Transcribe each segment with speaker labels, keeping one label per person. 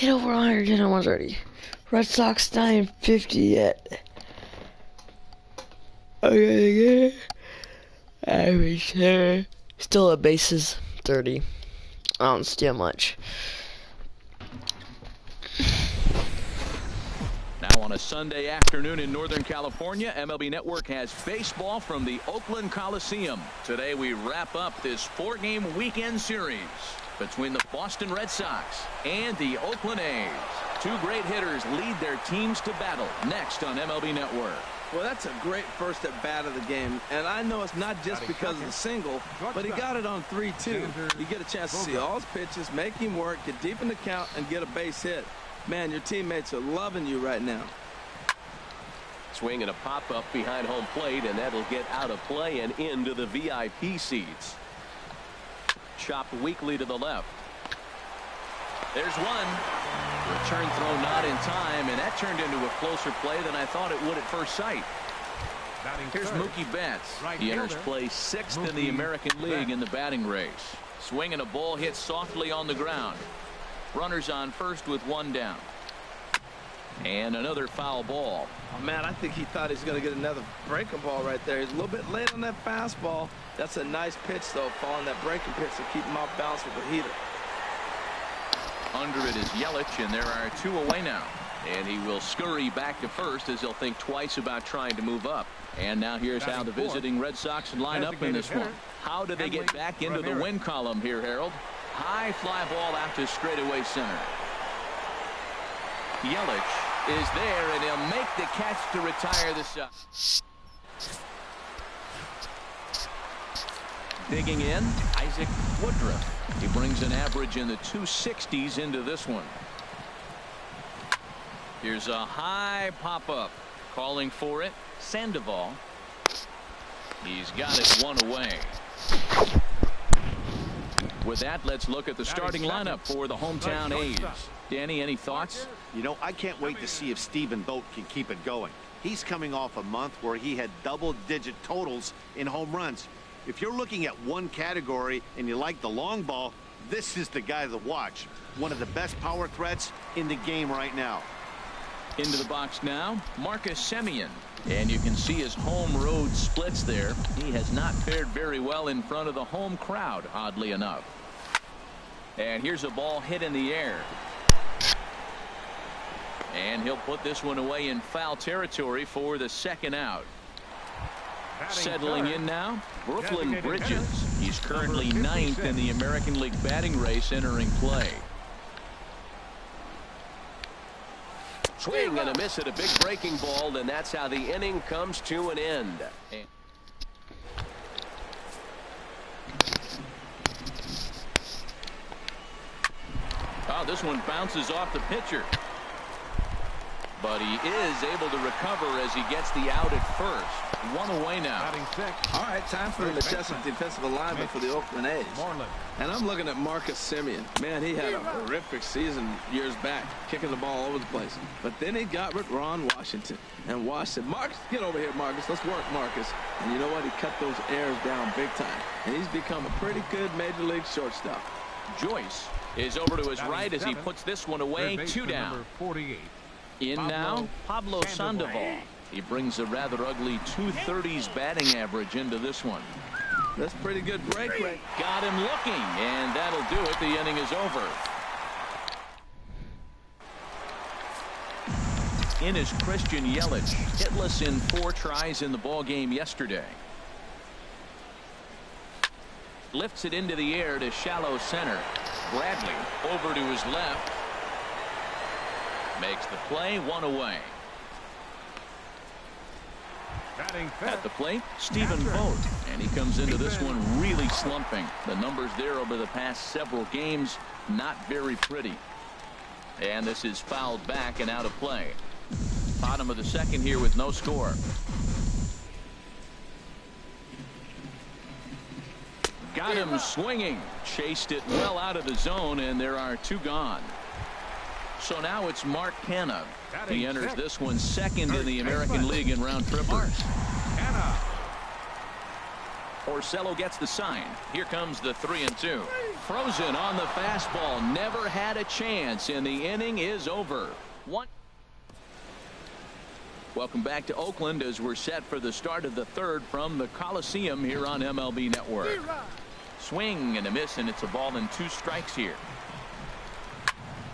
Speaker 1: Hit over 110 on 130. Red Sox 950 yet. Okay, average there. Still at bases 30. I don't steal much.
Speaker 2: Now on a Sunday afternoon in Northern California, MLB Network has baseball from the Oakland Coliseum. Today we wrap up this 4-game weekend series between the Boston Red Sox and the Oakland A's. Two great hitters lead their teams to battle next on MLB Network.
Speaker 3: Well, that's a great first at bat of the game, and I know it's not just because of the single, but he got it on 3-2. You get a chance to see all his pitches, make him work, get deep in the count, and get a base hit. Man, your teammates are loving you right now.
Speaker 2: Swing and a pop-up behind home plate, and that'll get out of play and into the VIP seats. Chopped weakly to the left. There's one. Return throw not in time, and that turned into a closer play than I thought it would at first sight. Here's Mookie Betts. He enters play 6th in the American League in the batting race. Swing and a ball hit softly on the ground. Runners on first with one down. And another foul ball.
Speaker 3: Oh, man, I think he thought he was going to get another breaking ball right there. He's a little bit late on that fastball. That's a nice pitch, though, following that breaking pitch to keep him off balance with the heater.
Speaker 2: Under it is Yelich, and there are 2 away now. And he will scurry back to first as he'll think twice about trying to move up. And now here's how the visiting Red Sox line up in this one. How do they get back into the win column here, Harold? High fly ball out to straightaway center. Yelich is there, and he'll make the catch to retire the Sox. Digging in, Isaac Woodruff. He brings an average in the 260s into this one. Here's a high pop-up. Calling for it, Sandoval. He's got it one away. With that, let's look at the starting lineup for the hometown A's. Danny, any thoughts?
Speaker 4: You know, I can't wait to see if Stephen Vogt can keep it going. He's coming off a month where he had double-digit totals in home runs. If you're looking at one category and you like the long ball, this is the guy to watch. One of the best power threats in the game right now.
Speaker 2: Into the box now, Marcus Semien. And you can see his home road splits there. He has not fared very well in front of the home crowd, oddly enough. And here's a ball hit in the air. And he'll put this one away in foul territory for the second out. Settling in now, Brooklyn Bridges. He's currently 9th in the American League batting race entering play. Swing and a miss at a big breaking ball, and that's how the inning comes to an end. Oh, this one bounces off the pitcher. But he is able to recover as he gets the out at first. One away now.
Speaker 3: All right, time for the majestic defensive alignment for the Oakland A's. And I'm looking at Marcus Semien. Man, he had a horrific season years back, kicking the ball all over the place. But then he got with Ron Washington. And Wash said, Marcus, get over here, Marcus. Let's work, Marcus. And you know what? He cut those errors down big time. And he's become a pretty good major league shortstop.
Speaker 2: Joyce is over to his right as he puts this one away. 2 down. In now, Pablo Sandoval. He brings a rather ugly 230s batting average into this one.
Speaker 3: That's pretty good break rate.
Speaker 2: Got him looking, and that'll do it. The inning is over. In is Christian Yelich, hitless in 4 tries in the ball game yesterday. Lifts it into the air to shallow center. Bradley over to his left. Makes the play, 1 away. At the plate, Stephen Vogt, and he comes into this one really slumping. The numbers there over the past several games, not very pretty. And this is fouled back and out of play. Bottom of the second here with no score. Got him swinging. Chased it well out of the zone, and there are 2 gone. So now it's Mark Canha. He enters this one 2nd in the American League in round trippers. Orsello gets the sign. Here comes the 3-2. frozen on the fastball. Never had a chance, and the inning is over. Welcome back to Oakland as we're set for the start of the third from the Coliseum here on MLB Network. Swing and a miss, and it's a ball and 2 strikes here.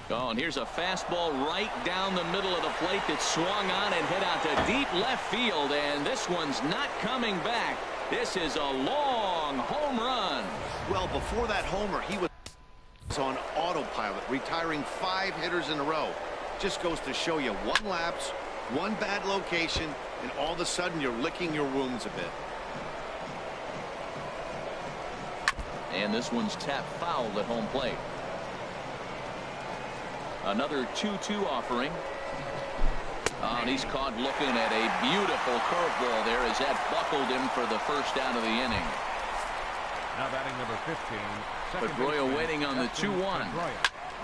Speaker 2: Oh, and here's a fastball right down the middle of the plate that swung on and hit out to deep left field, and this one's not coming back. This is a long home run.
Speaker 4: Well, before that homer, he was on autopilot, retiring 5 hitters in a row. Just goes to show you one lapse, one bad location, and all of a sudden you're licking your wounds a bit.
Speaker 2: And this one's tapped foul at home plate. Another 2-2 offering. Oh, and he's caught looking at a beautiful curveball there as that buckled him for the first out of the inning.
Speaker 5: Now batting number 15.
Speaker 2: Pedroia waiting on the 2-1.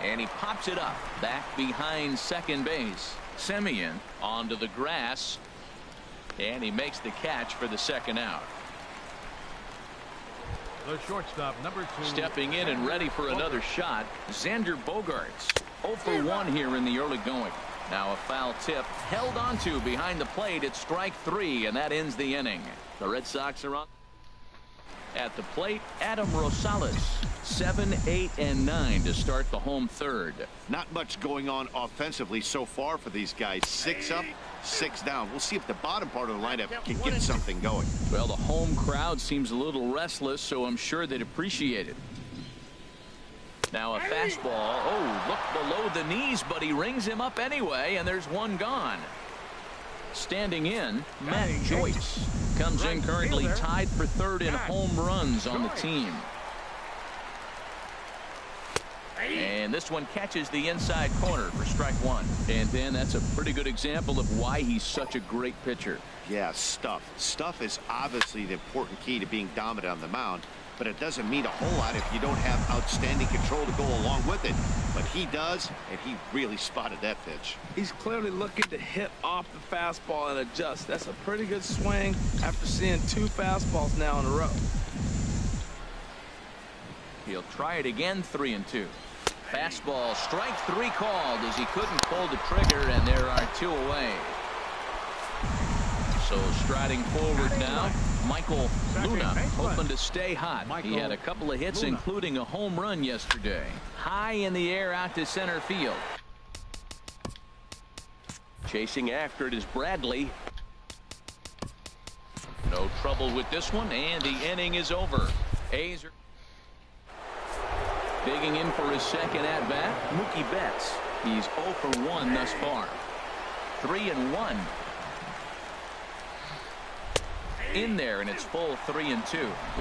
Speaker 2: And he pops it up back behind second base. Semien onto the grass. And he makes the catch for the second out.
Speaker 5: The shortstop, number 2.
Speaker 2: Stepping in and ready for another shot, Xander Bogaerts. 0 for 1 here in the early going. Now a foul tip held onto behind the plate at strike 3, and that ends the inning. The Red Sox are on. At the plate, Adam Rosales. 7, 8, and 9 to start the home third.
Speaker 4: Not much going on offensively so far for these guys. 6 up, 6 down. We'll see if the bottom part of the lineup can get something going.
Speaker 2: Well, the home crowd seems a little restless, so I'm sure they'd appreciate it. Now a fastball. Oh, look below the knees, but he rings him up anyway, and there's one gone. Standing in, Matt Joyce comes in currently tied for third in home runs on the team. And this one catches the inside corner for strike 1. And then that's a pretty good example of why he's such a great pitcher.
Speaker 4: Yeah, stuff. Stuff is obviously the important key to being dominant on the mound, but it doesn't mean a whole lot if you don't have outstanding control to go along with it. But he does, and he really spotted that pitch.
Speaker 3: He's clearly looking to hit off the fastball and adjust. That's a pretty good swing after seeing 2 fastballs now in a row.
Speaker 2: He'll try it again, 3-2. Fastball, strike 3 called as he couldn't pull the trigger, and there are 2 away. So striding forward now, Michael Luna, hoping to stay hot. He had a couple of hits, including a home run yesterday. High in the air out to center field. Chasing after it is Bradley. No trouble with this one, and the inning is over. A's are digging in for his second at-bat, Mookie Betts. He's 0 for 1 thus far. 3-1. In there, and it's full 3-2.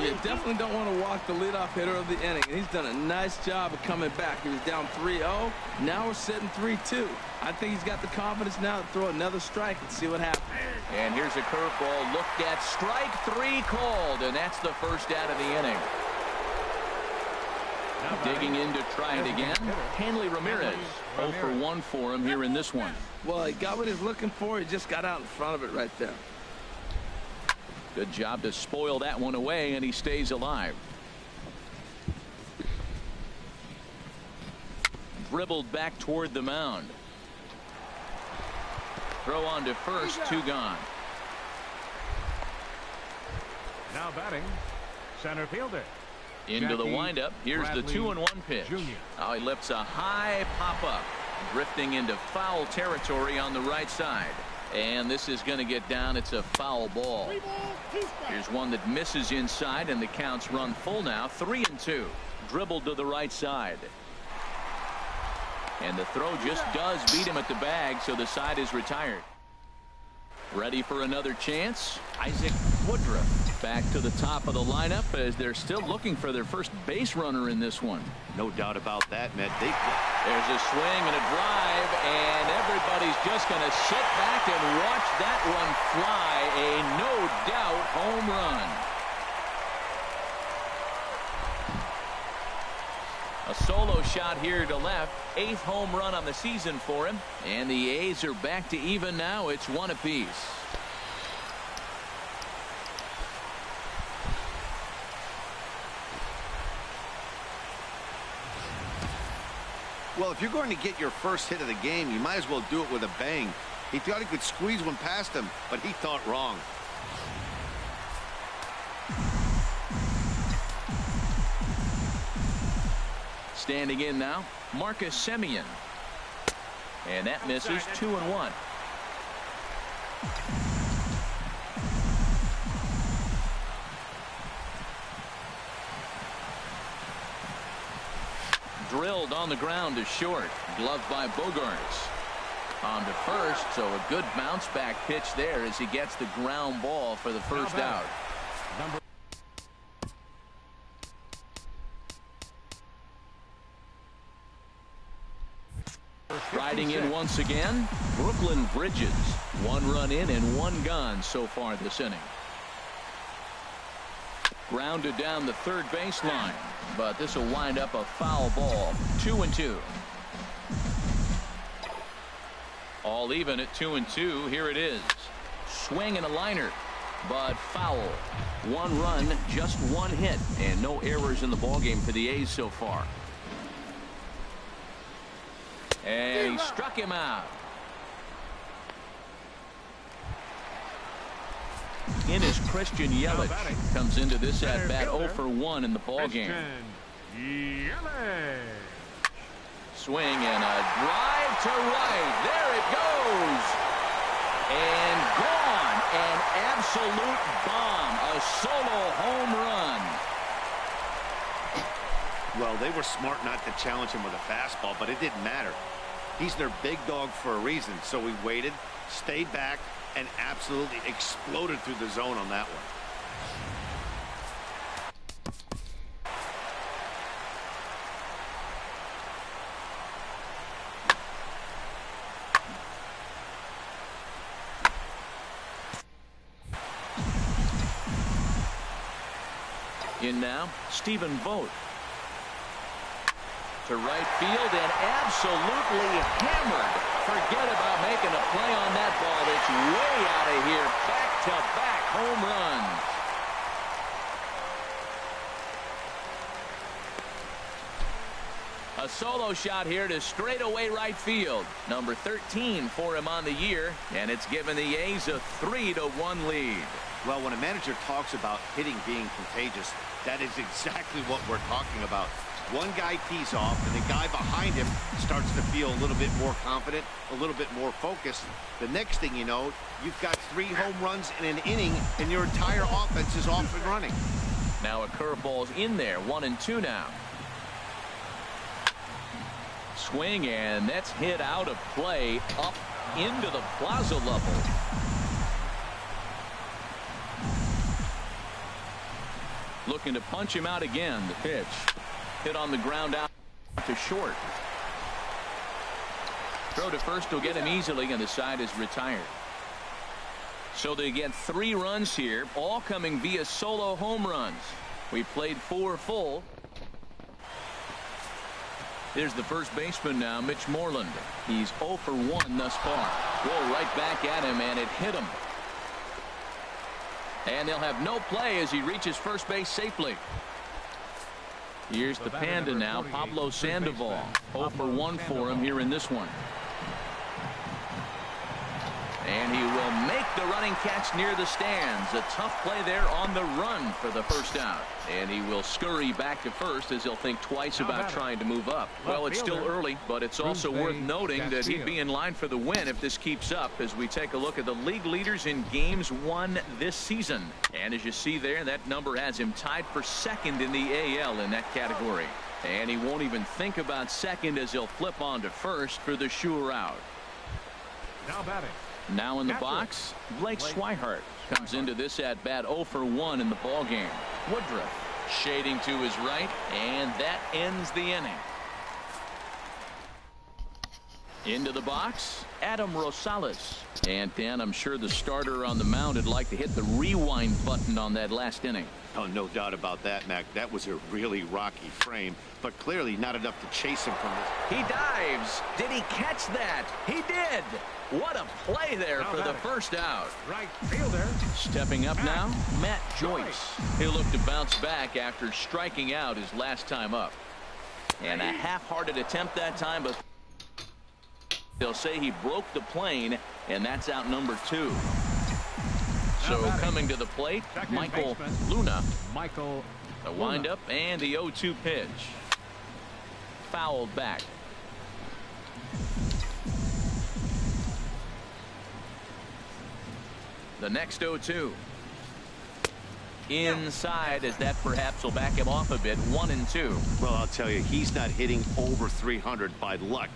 Speaker 3: You definitely don't want to walk the leadoff hitter of the inning. He's done a nice job of coming back. He was down 3-0. Now we're sitting 3-2. I think he's got the confidence now to throw another strike and see what happens.
Speaker 2: And here's a curveball looked at. Strike 3 called, and that's the first out of the inning. Digging in to try it again, Hanley Ramirez. 0 for 1 for him here in this one.
Speaker 3: Well, he got what he was looking for. He just got out in front of it right there.
Speaker 2: Good job to spoil that one away, and he stays alive. Dribbled back toward the mound. Throw on to first, 2 gone.
Speaker 5: Now batting, center fielder.
Speaker 2: Into the windup. Here's the 2-1 pitch. Now he lifts a high pop-up, drifting into foul territory on the right side. And this is going to get down. It's a foul ball. Here's one that misses inside, and the counts run full now. 3-2. Dribbled to the right side. And the throw just does beat him at the bag, so the side is retired. Ready for another chance? Isaac Woodruff back to the top of the lineup as they're still looking for their first base runner in this one.
Speaker 4: No doubt about that, Matt.
Speaker 2: There's a swing and a drive, and everybody's just going to sit back and watch that one fly. A no-doubt home run. A solo shot here to left. 8th home run on the season for him. And the A's are back to even now. It's 1 apiece.
Speaker 4: Well, if you're going to get your first hit of the game, you might as well do it with a bang. He thought he could squeeze one past him, but he thought wrong.
Speaker 2: Standing in now, Marcus Semien. And that misses. 2-1. Drilled on the ground to short. Gloved by Bogaerts. On to first, so a good bounce back pitch there as he gets the ground ball for the first out. Riding in once again, Brooklyn Bridges. 1 run in and 1 gone so far this inning. Grounded down the third baseline, but this will wind up a foul ball. 2-2. All even at 2-2. Here it is. Swing and a liner, but foul. 1 run, just 1 hit, and no errors in the ballgame for the A's so far. And he struck him out. In is Christian Yelich. Comes into this at bat 0 for 1 in the ballgame. Swing and a drive to right. There it goes. And gone. An absolute bomb. A solo home run.
Speaker 4: Well, they were smart not to challenge him with a fastball, but it didn't matter. He's their big dog for a reason, so he waited, stayed back, and absolutely exploded through the zone on that one.
Speaker 2: In now, Stephen Vogt. To right field and absolutely hammered. Forget about making a play on that ball. It's way out of here. Back-to-back home runs. A solo shot here to straightaway right field. Number 13 for him on the year, and it's given the A's a 3-1 lead.
Speaker 4: Well, when a manager talks about hitting being contagious, that is exactly what we're talking about. One guy tees off, and the guy behind him starts to feel a little bit more confident, a little bit more focused. The next thing you know, you've got 3 home runs in an inning, and your entire offense is off and running.
Speaker 2: Now a curveball's in there. 1-2 now. Swing, and that's hit out of play up into the plaza level. Looking to punch him out again. The pitch. Hit on the ground out to short. Throw to first will get him easily, and the side is retired. So they get 3 runs here, all coming via solo home runs. We played 4 full. There's the first baseman now, Mitch Moreland. He's 0 for 1 thus far. Roll right back at him, and it hit him. And they'll have no play as he reaches first base safely. Here's the Panda now, Pablo Sandoval. 0 for 1 for him here in this one. And he will make the running catch near the stands. A tough play there on the run for the first out. And he will scurry back to first as he'll think twice about trying to move up. Well, it's still early, but it's also worth noting that he'd be in line for the win if this keeps up as we take a look at the league leaders in games won this season. And as you see there, that number has him tied for second in the AL in that category. And he won't even think about second as he'll flip on to first for the sure out.
Speaker 5: Now batting.
Speaker 2: Now in the box, Blake Swihart comes into this at bat 0 for 1 in the ball game. Woodruff shading to his right, and that ends the inning. Into the box, Adam Rosales. And Dan, I'm sure the starter on the mound would like to hit the rewind button on that last inning.
Speaker 4: Oh, no doubt about that, Mac. That was a really rocky frame, but clearly not enough to chase him from this.
Speaker 2: He dives. Did he catch that? He did. What a play there for the first out.
Speaker 5: Right fielder.
Speaker 2: Stepping up now, Matt Joyce. He'll look to bounce back after striking out his last time up. And a half-hearted attempt that time, but they'll say he broke the plane, and that's out number 2. So coming to the plate, Michael Luna.
Speaker 5: Michael.
Speaker 2: The windup and the 0-2 pitch. Fouled back. The next 0-2. Inside, as that perhaps will back him off a bit. 1-2.
Speaker 4: Well, I'll tell you, he's not hitting over 300 by luck.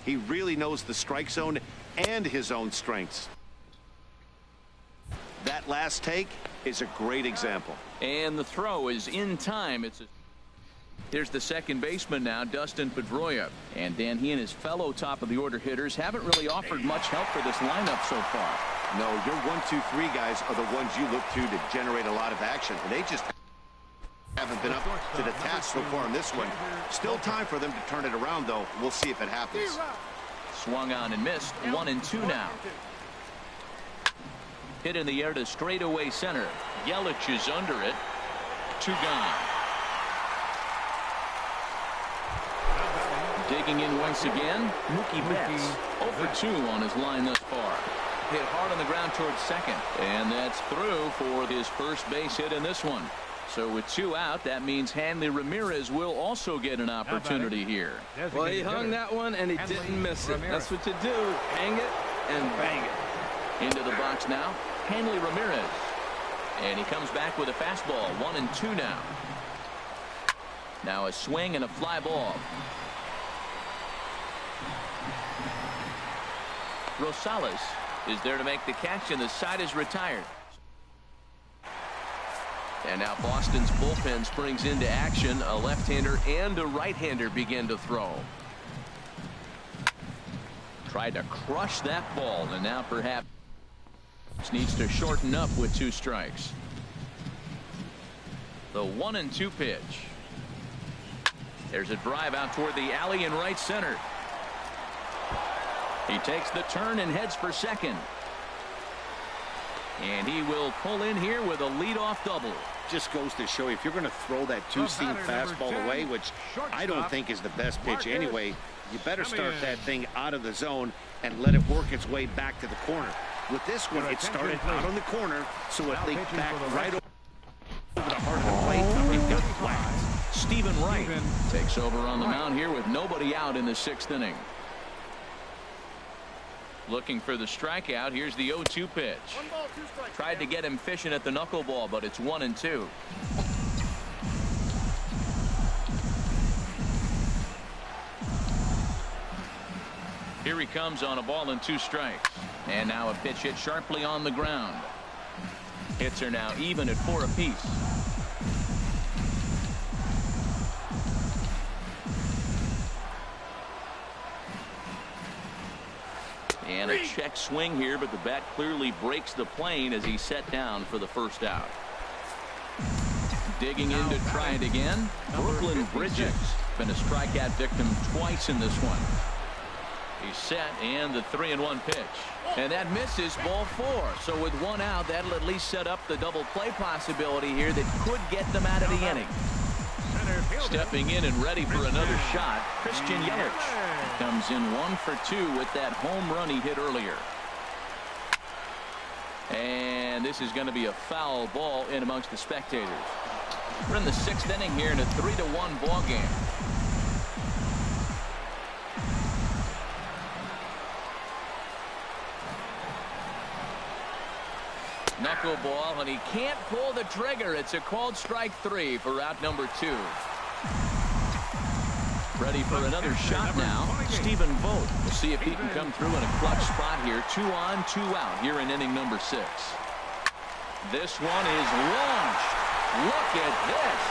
Speaker 4: He really knows the strike zone and his own strengths. That last take is a great example.
Speaker 2: And the throw is in time. Here's the second baseman now, Dustin Pedroia. And Dan, he and his fellow top-of-the-order hitters haven't really offered much help for this lineup so far.
Speaker 4: No, your 1, 2, 3 guys are the ones you look to generate a lot of action, and they just haven't been up to the task so far in this one. Still time for them to turn it around, though. We'll see if it happens.
Speaker 2: Swung on and missed. 1-2 now. Hit in the air to straightaway center. Yelich is under it. 2 gone. Digging in once again, Mookie Betts. 0-for-2 on his line thus far. Hit hard on the ground towards second. And that's through for his first base hit in this one. So with 2 out, that means Hanley Ramirez will also get an opportunity here.
Speaker 3: Well, he hung that one and he didn't miss it. That's what you do. Hang it and bang it.
Speaker 2: Into the box now, Hanley Ramirez. And he comes back with a fastball. 1-2 now. Now a swing and a fly ball. Rosales is there to make the catch, and the side is retired. And now Boston's bullpen springs into action. A left-hander and a right-hander begin to throw. Tried to crush that ball, and now perhaps needs to shorten up with 2 strikes. The 1-2 pitch. There's a drive out toward the alley in right center. He takes the turn and heads for second. And he will pull in here with a leadoff double.
Speaker 4: Just goes to show you, if you're going to throw that 2-seam fastball away, which I don't think is the best pitch anyway, you better start that thing out of the zone and let it work its way back to the corner. With this one, it started out on the corner, so it leaked back right over the heart of the plate. It got flat.
Speaker 2: Stephen Wright takes over on the mound here with nobody out in the 6th inning. Looking for the strikeout. Here's the 0-2 pitch. Tried to get him fishing at the knuckleball, but it's 1-2. Here he comes on a ball and 2 strikes. And now a pitch hit sharply on the ground. Hits are now even at 4 apiece. And a check swing here, but the bat clearly breaks the plane as he's set down for the first out. Digging in to try it again. Brooklyn Bridges been a strikeout victim twice in this one. He's set, and the 3-1 pitch. And that misses, ball 4. So with 1 out, that'll at least set up the double play possibility here that could get them out of the inning. Stepping in and ready for another shot, Christian Yelich comes in 1 for 2 with that home run he hit earlier. And this is going to be a foul ball in amongst the spectators. We're in the 6th inning here in a 3-1 ball game. Knuckleball, and he can't pull the trigger. It's a called strike 3 for out number 2. Ready for another shot now. Stephen Vogt. We'll see if he can come through in a clutch spot here. 2 on, 2 out here in inning number 6. This one is launched. Look at this.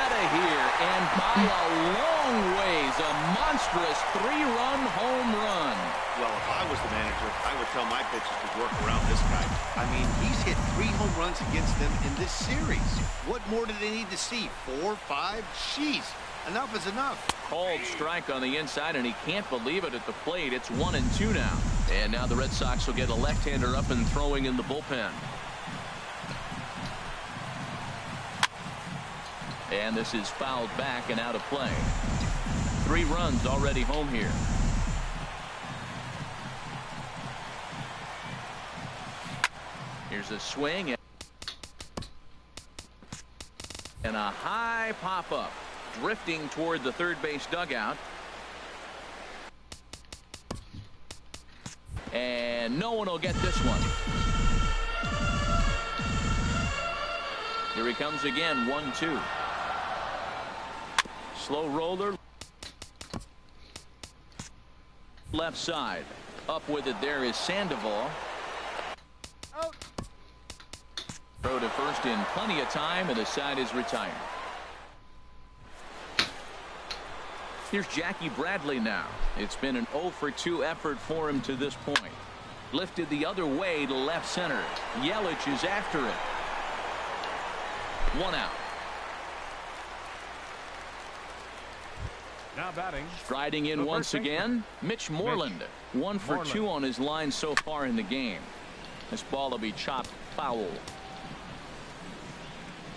Speaker 2: Out of here, and by a long ways, a monstrous 3-run home run.
Speaker 4: Well, if I was the manager, I would tell my pitchers to work around this guy. I mean, he's hit 3 home runs against them in this series. What more do they need to see? 4, 5? Jeez, enough is enough.
Speaker 2: Called strike on the inside, and he can't believe it at the plate. It's 1-2 now. And now the Red Sox will get a left-hander up and throwing in the bullpen. And this is fouled back and out of play. 3 runs already home here. Here's a swing and a high pop-up, drifting toward the third base dugout. And no one will get this one. Here he comes again, 1-2. Slow roller. Left side. Up with it there is Sandoval. Throw to first in plenty of time, and the side is retired. Here's Jackie Bradley now. It's been an 0 for 2 effort for him to this point. Lifted the other way to left center. Yelich is after it. 1 out.
Speaker 5: Now batting.
Speaker 2: Striding in once again, Mitch Moreland. 1 for 2 on his line so far in the game. This ball will be chopped foul.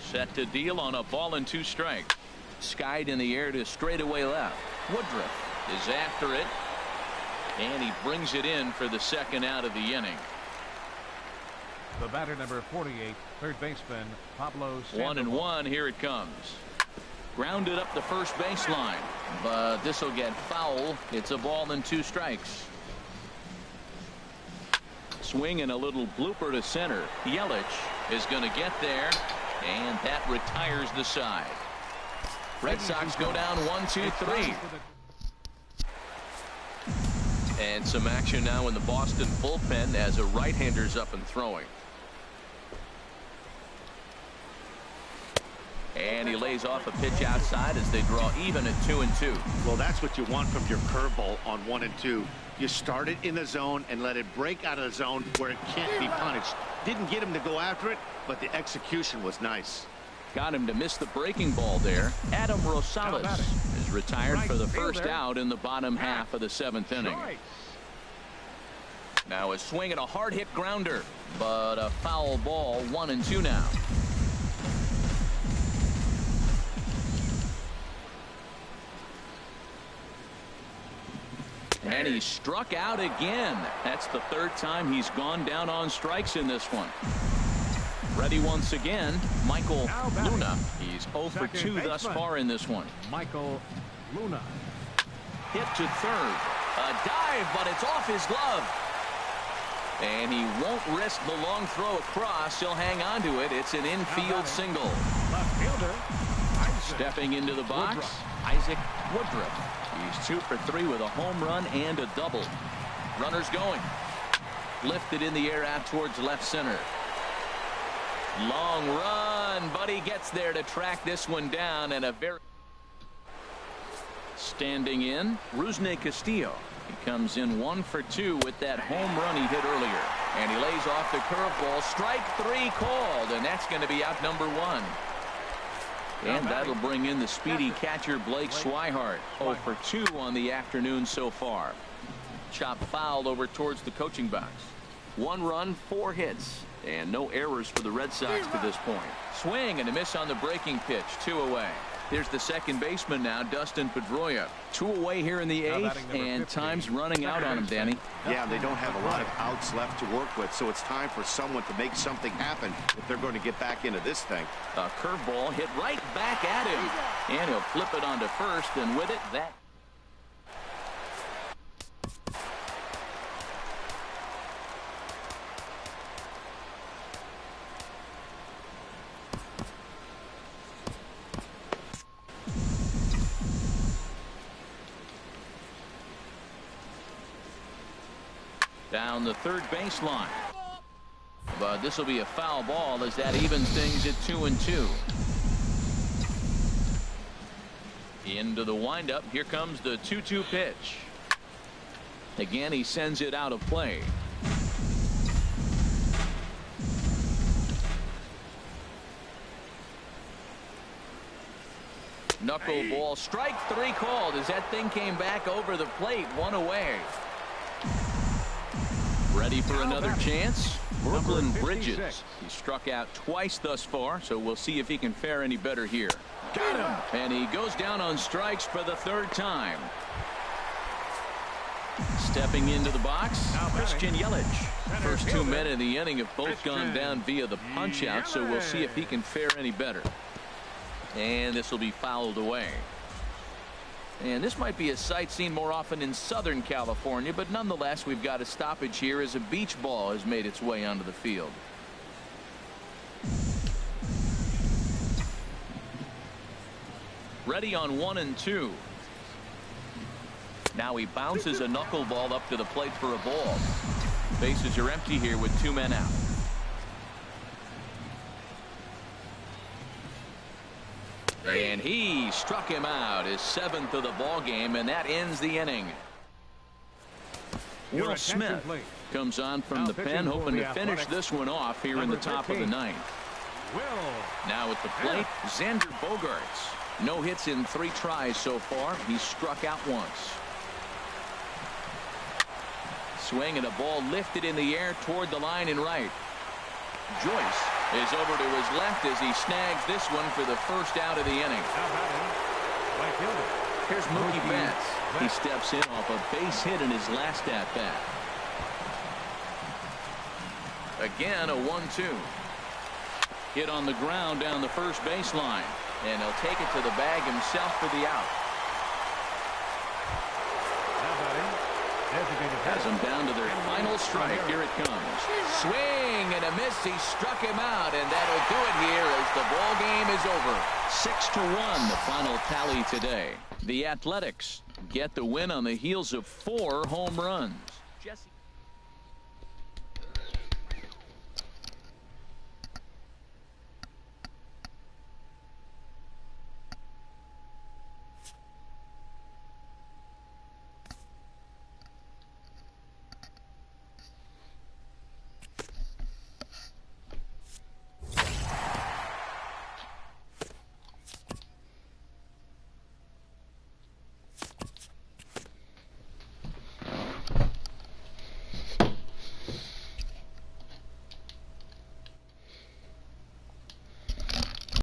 Speaker 2: Set to deal on a ball and 2 strikes. Skied in the air to straightaway left. Woodruff is after it, and he brings it in for the 2nd out of the inning.
Speaker 5: The batter, number 48, third baseman Pablo Sandoval.
Speaker 2: 1-1. Here it comes. Grounded up the first baseline, but this will get foul. It's a ball and 2 strikes. Swing and a little blooper to center. Yelich is going to get there, and that retires the side. Red Sox go down 1-2-3. And some action now in the Boston bullpen as a right-hander's up and throwing. And he lays off a pitch outside as they draw even at 2-2.
Speaker 4: Well, that's what you want from your curveball on 1 and 2. You start it in the zone and let it break out of the zone where it can't be punished. Didn't get him to go after it, but the execution was nice.
Speaker 2: Got him to miss the breaking ball there. Adam Rosales is retired for the first out in the bottom half of the 7th inning. Now a swing and a hard hit grounder, but a foul ball. 1-2 now. And he struck out again. That's the 3rd time he's gone down on strikes in this one. Ready once again, Michael Luna. He's 0 for 2 thus far in this one.
Speaker 5: Michael Luna.
Speaker 2: Hit to third. A dive, but it's off his glove. And he won't risk the long throw across. He'll hang on to it. It's an infield single.
Speaker 5: Left fielder.
Speaker 2: Stepping into the box, Isaac Woodruff. He's 2 for 3 with a home run and a double. Runners going. Lifted in the air out towards left center. Long run, but he gets there to track this one down, and a very standing in Rusney Castillo. He comes in 1 for 2 with that home run he hit earlier, and he lays off the curveball. Strike 3 called, and that's going to be out number 1. And that'll bring in the speedy catcher Blake Swihart. 0 for 2 on the afternoon so far. Chop fouled over towards the coaching box. 1 run, 4 hits, and no errors for the Red Sox to this point. Swing and a miss on the breaking pitch. 2 away. There's the second baseman now, Dustin Pedroia. 2 away here in the 8th, and time's running out on him, Danny.
Speaker 4: Yeah, they don't have a lot of outs left to work with, so it's time for someone to make something happen if they're going to get back into this thing.
Speaker 2: A curveball hit right back at him, and he'll flip it onto first, and with it, that. Down the third baseline. But this will be a foul ball as that evens things at 2-2. Into the windup. Here comes the 2-2 pitch. Again, he sends it out of play. Knuckleball. Strike 3 called as that thing came back over the plate. 1 away. Ready for another chance? Brooklyn
Speaker 5: Number
Speaker 2: Bridges.
Speaker 5: 56.
Speaker 2: He struck out twice thus far, so we'll see if he can fare any better here.
Speaker 5: Got him.
Speaker 2: And he goes down on strikes for the third time. Stepping into the box,
Speaker 5: Now batting.
Speaker 2: Christian Yelich.
Speaker 5: Center
Speaker 2: First 2
Speaker 5: fielder.
Speaker 2: men of the inning have both gone
Speaker 5: Christian
Speaker 2: down via the punch out, so we'll see if he can fare any better. And this will be fouled away. And this might be a sight seen more often in Southern California, but nonetheless, we've got a stoppage here as a beach ball has made its way onto the field. Ready on 1 and 2. Now he bounces a knuckleball up to the plate for a ball. Bases are empty here with 2 men out. And he struck him out, his 7th of the ball game, and that ends the inning.
Speaker 5: Your
Speaker 2: Will
Speaker 5: attention,
Speaker 2: Smith
Speaker 5: please.
Speaker 2: comes on from
Speaker 5: Now
Speaker 2: the
Speaker 5: pitching
Speaker 2: pen,
Speaker 5: for
Speaker 2: hoping
Speaker 5: the
Speaker 2: to finish
Speaker 5: Athletics,
Speaker 2: this one off here in the
Speaker 5: number
Speaker 2: top of the
Speaker 5: 15.
Speaker 2: 9th.
Speaker 5: Will.
Speaker 2: Now at the plate, Xander Bogaerts. No hits in 3 tries so far. He's struck out once. Swing and a ball lifted in the air toward the line in right. Joyce is over to his left as he snags this one for the first out of the inning.
Speaker 5: Now batting. Right fielder.
Speaker 2: Here's Mookie Betts. He steps in off a base hit in his last at bat. Again a 1-2. Hit on the ground down the first baseline, and he'll take it to the bag himself for the out.
Speaker 5: Now batting. Designated
Speaker 2: Has
Speaker 5: hitter.
Speaker 2: them down to their final strike. Here it comes. Swing and a miss. He struck him out, and that'll do it here as the ball game is over. 6-1 the final tally today. The Athletics get the win on the heels of 4 home runs. Jesse